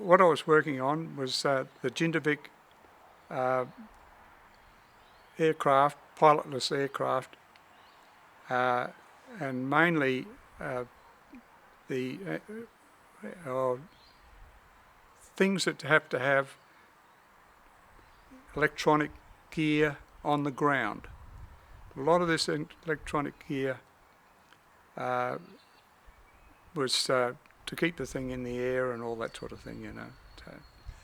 what I was working on was the Jindivik aircraft, pilotless aircraft, and mainly the things that have to have electronic gear on the ground. A lot of this electronic gear was to keep the thing in the air and all that sort of thing,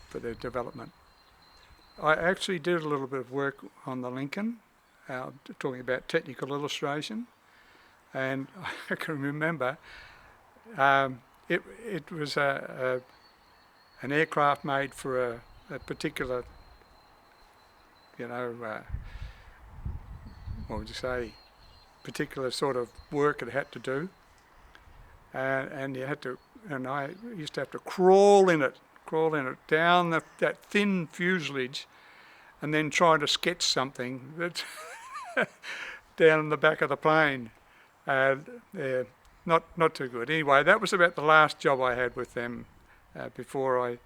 for their development. I actually did a little bit of work on the Lincoln, talking about technical illustration, and I can remember it was an aircraft made for a particular, what would you say, particular sort of work it had to do, and you had to, and I used to have to crawl in it down that thin fuselage, and then try to sketch something that's down in the back of the plane. Not too good. Anyway, that was about the last job I had with them before I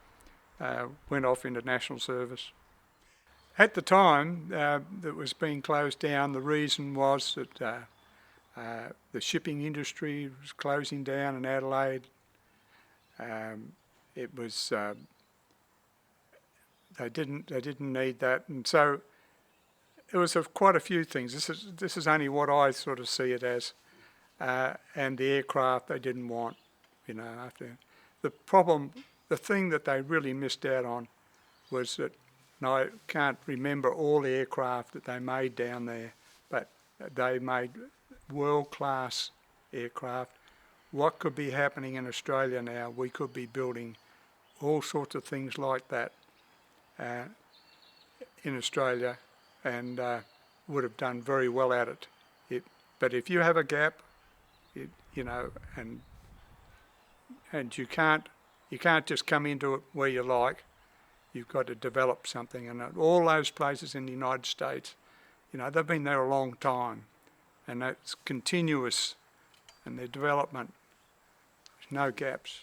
went off into national service. At the time that was being closed down, the reason was that the shipping industry was closing down in Adelaide. It was they didn't need that, and so it was of quite a few things. This is only what I sort of see it as, and the aircraft they didn't want. After the problem, the thing that they really missed out on was that, and I can't remember all the aircraft that they made down there, but they made world-class aircraft. What could be happening in Australia now? We could be building all sorts of things like that in Australia, and would have done very well at it. But if you have a gap, and you can't just come into it where you like. You've got to develop something, and all those places in the United States, they've been there a long time, and it's continuous, and their development, there's no gaps.